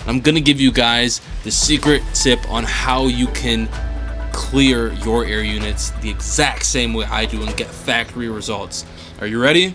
I'm gonna give you guys the secret tip on how you can clear your air units the exact same way I do and get factory results. Are you ready?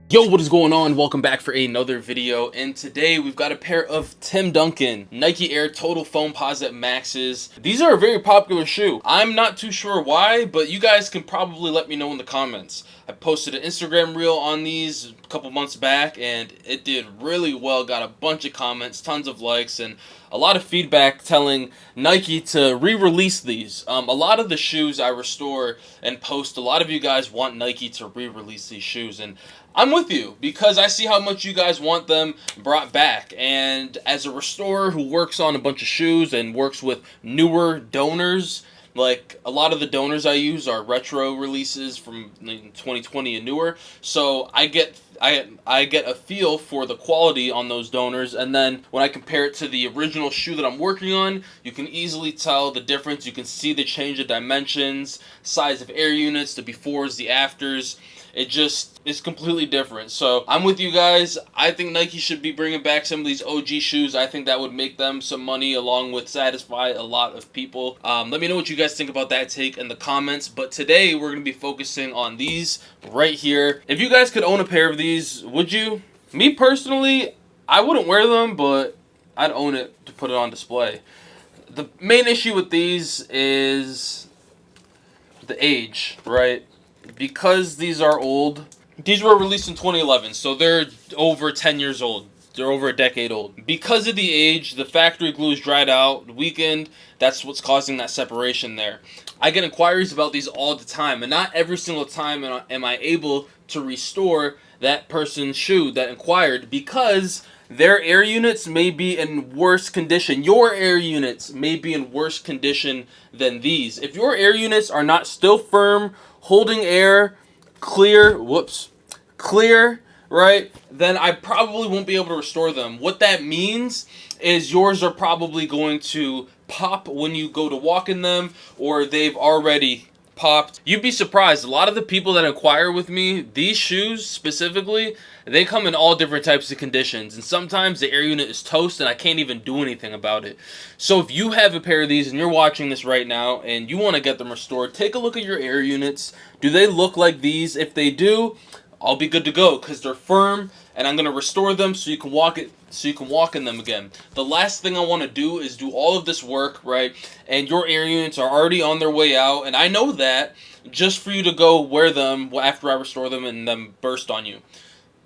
Yo, what is going on? Welcome back for another video, and today we've got a pair of Tim Duncan Nike Air Total Foamposite Maxes. These are a very popular shoe. I'm not too sure why, but you guys can probably let me know in the comments. I posted an Instagram reel on these a couple months back, and it did really well. Got a bunch of comments, tons of likes, and a lot of feedback telling Nike to re-release these. A lot of the shoes I restore and post, a lot of you guys want Nike to re-release these shoes, and I'm with you because I see how much you guys want them brought back. And as a restorer who works on a bunch of shoes and works with newer donors, like a lot of the donors I use are retro releases from 2020 and newer, so I get a feel for the quality on those donors, and then when I compare it to the original shoe that I'm working on, you can easily tell the difference. You can see the change of dimensions, size of air units, the befores, the afters. It just is completely different. So I'm with you guys. I think Nike should be bringing back some of these OG shoes. I think that would make them some money along with satisfy a lot of people. Let me know what you guys think about that take in the comments. But today we're going to be focusing on these right here. If you guys could own a pair of these, would you? Me personally, I wouldn't wear them, but I'd own it to put it on display. The main issue with these is the age, right? Because these are old, these were released in 2011, so they're over 10 years old. They're over a decade old. Because of the age, the factory glue is dried out, weakened. That's what's causing that separation there. I get inquiries about these all the time, and not every single time am I able to restore that person's shoe that inquired because their air units may be in worse condition. Your air units may be in worse condition than these. If your air units are not still firm, holding air, clear, right, then I probably won't be able to restore them. What that means is yours are probably going to pop when you go to walk in them, or they've already popped. You'd be surprised. A lot of the people that inquire with me, these shoes specifically, they come in all different types of conditions, and sometimes the air unit is toast and I can't even do anything about it. So if you have a pair of these and you're watching this right now and you want to get them restored, take a look at your air units. Do they look like these? If they do, I'll be good to go because they're firm, and I'm going to restore them so you can walk in them again. The last thing I want to do is do all of this work, right? And your air units are already on their way out, and I know that, just for you to go wear them after I restore them and them burst on you.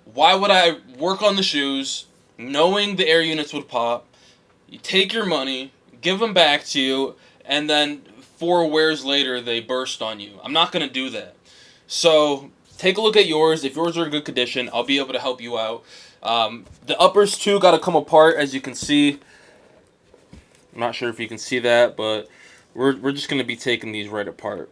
Why would I work on the shoes knowing the air units would pop? You take your money, give them back to you, and then 4 wears later they burst on you. I'm not going to do that. So take a look at yours. If yours are in good condition, I'll be able to help you out. The uppers too got to come apart, as you can see. I'm not sure if you can see that, but we're just going to be taking these right apart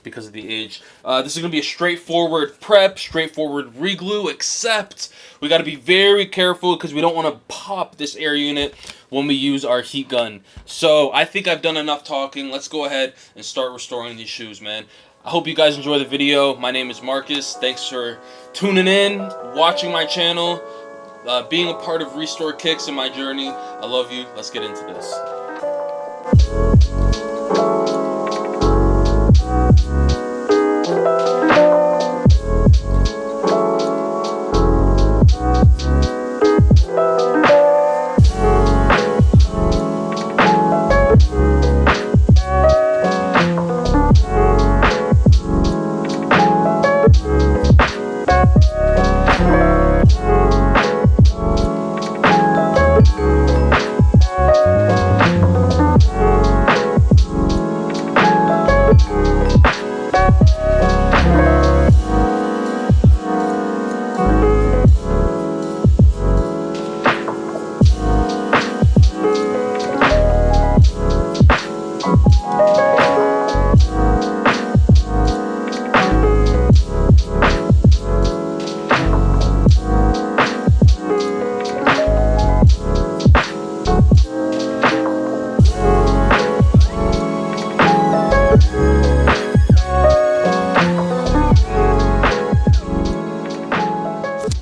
because of the age. This is going to be a straightforward prep, straightforward reglue, except we got to be very careful because we don't want to pop this air unit when we use our heat gun. So I think I've done enough talking. Let's go ahead and start restoring these shoes, man. I hope you guys enjoy the video. My name is Marcus. Thanks for tuning in, watching my channel, being a part of Restore Kicks in my journey. I love you. Let's get into this.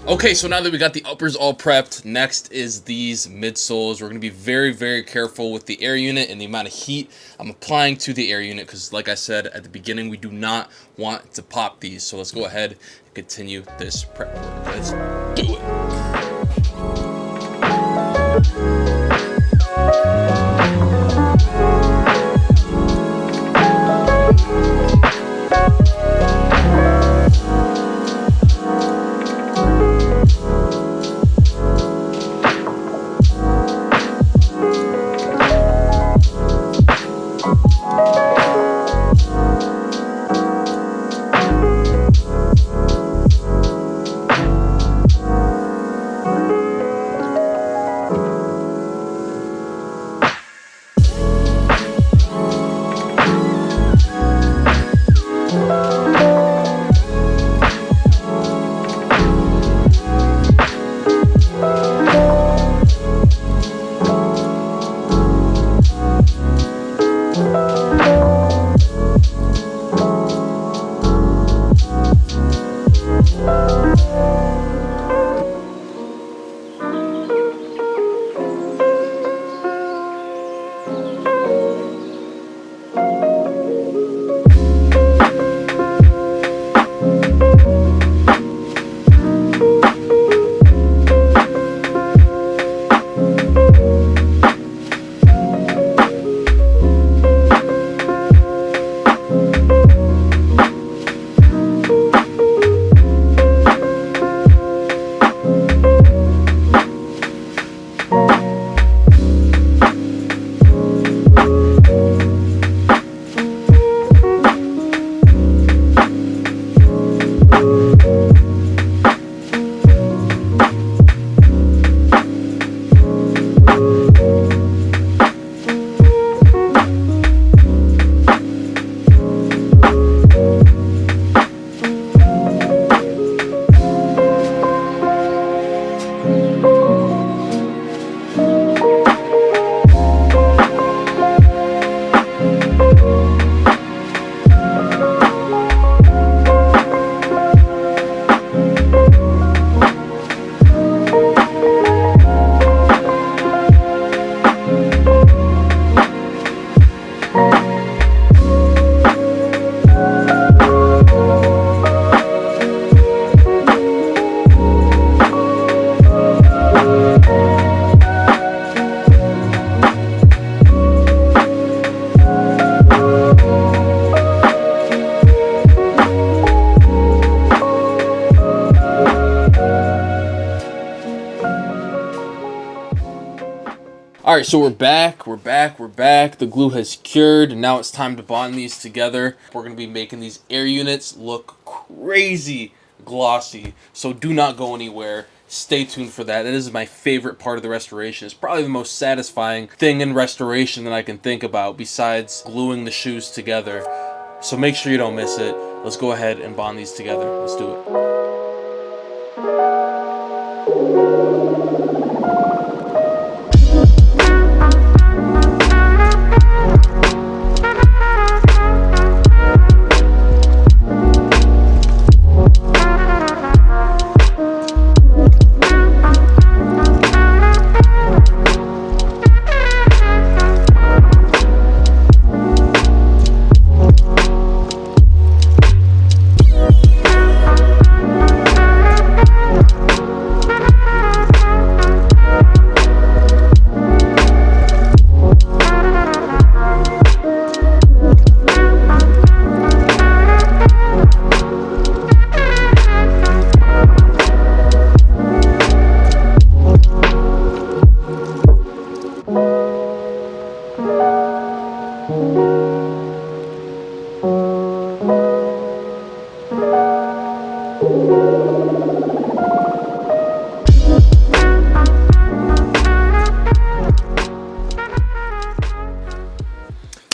Okay, so now that we got the uppers all prepped, next is these midsoles. We're going to be very, very careful with the air unit and the amount of heat I'm applying to the air unit because, like I said at the beginning, we do not want to pop these. So let's go ahead and continue this prep work. Let's do it. Alright, so we're back. The glue has cured, and now it's time to bond these together. We're going to be making these air units look crazy glossy, so do not go anywhere. Stay tuned for that. That is my favorite part of the restoration. It's probably the most satisfying thing in restoration that I can think about besides gluing the shoes together. So make sure you don't miss it. Let's go ahead and bond these together. Let's do it.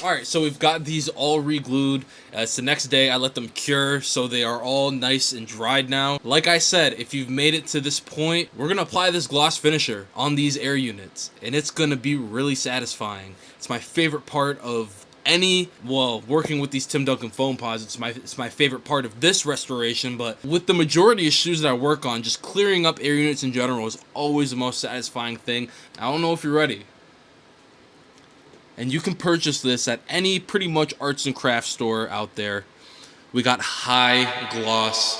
Alright, so we've got these all re-glued. It's the next day. I let them cure, so they are all nice and dried now. Like I said, if you've made it to this point, we're going to apply this gloss finisher on these air units, and it's going to be really satisfying. It's my favorite part of working with these Tim Duncan Foamposites, it's my favorite part of this restoration, but with the majority of shoes that I work on, just clearing up air units in general is always the most satisfying thing. I don't know if you're ready. And you can purchase this at any pretty much arts and crafts store out there. We got high gloss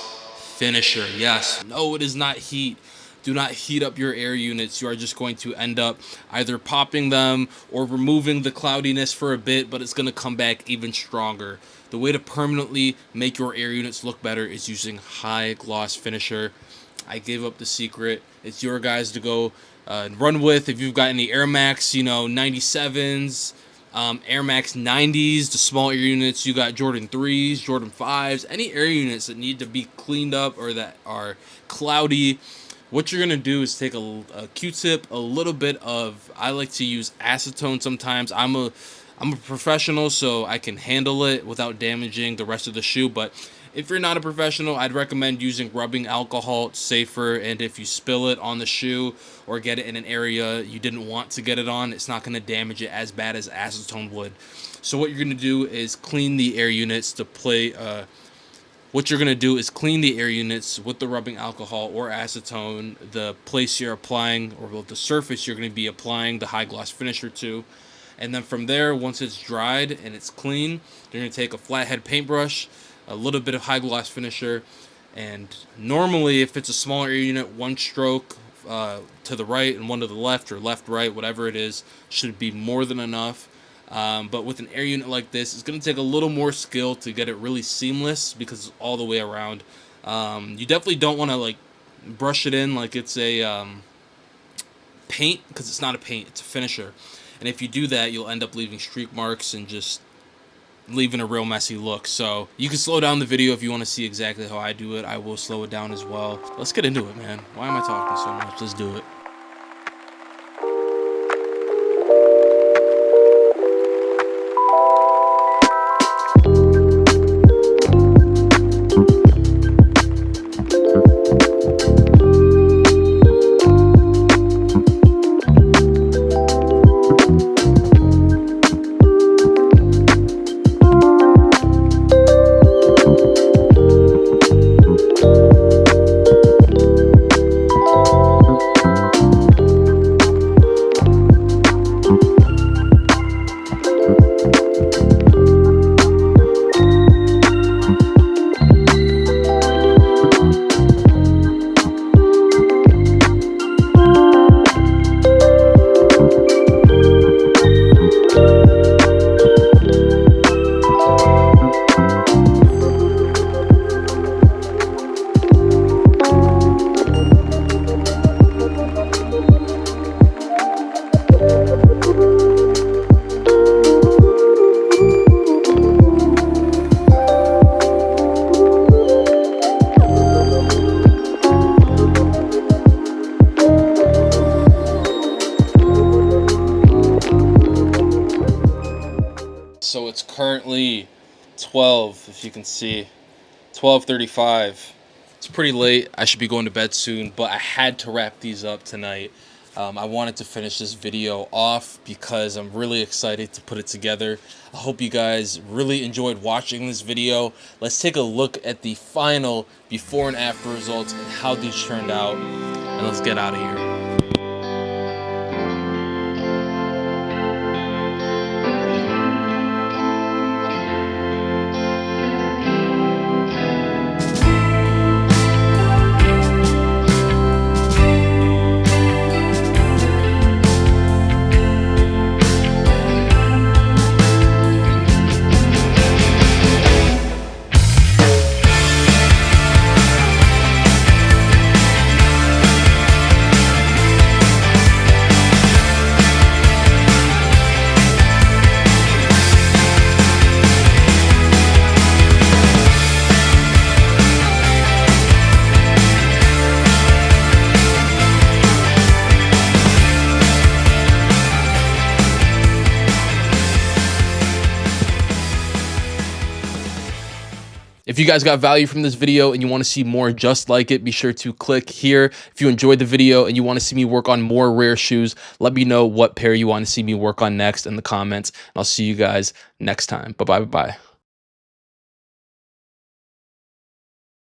finisher. Yes, no, it is not heat. Do not heat up your air units. You are just going to end up either popping them or removing the cloudiness for a bit, but it's going to come back even stronger. The way to permanently make your air units look better is using high gloss finisher. I gave up the secret. It's your guys to go and run with. If you've got any Air Max, 97s, Air Max 90s, the small air units, you got Jordan 3s, Jordan 5s, any air units that need to be cleaned up or that are cloudy. What you're going to do is take a Q-tip, a little bit of, I like to use acetone sometimes. I'm a professional, so I can handle it without damaging the rest of the shoe. But if you're not a professional, I'd recommend using rubbing alcohol. It's safer, and if you spill it on the shoe or get it in an area you didn't want to get it on, it's not going to damage it as bad as acetone would. So what you're going to do is clean the air units with the rubbing alcohol or acetone, the place you're applying, or the surface you're going to be applying the high gloss finisher to. And then from there, once it's dried and it's clean, you're going to take a flathead paintbrush, a little bit of high gloss finisher, and normally if it's a smaller air unit, one stroke to the right and one to the left, or left-right, whatever it is, should be more than enough. But with an air unit like this, it's going to take a little more skill to get it really seamless because it's all the way around. You definitely don't want to brush it in like it's a paint, because it's not a paint, it's a finisher. And if you do that, you'll end up leaving streak marks and just leaving a real messy look. So you can slow down the video if you want to see exactly how I do it. I will slow it down as well. Let's get into it, man. Why am I talking so much? Let's do it. So it's currently 12, if you can see, 12:35. It's pretty late. I should be going to bed soon, but I had to wrap these up tonight. I wanted to finish this video off because I'm really excited to put it together. I hope you guys really enjoyed watching this video. Let's take a look at the final before and after results and how these turned out, and let's get out of here. If you guys got value from this video and you want to see more just like it, be sure to click here. If you enjoyed the video and you want to see me work on more rare shoes, let me know what pair you want to see me work on next in the comments. And I'll see you guys next time. Bye-bye.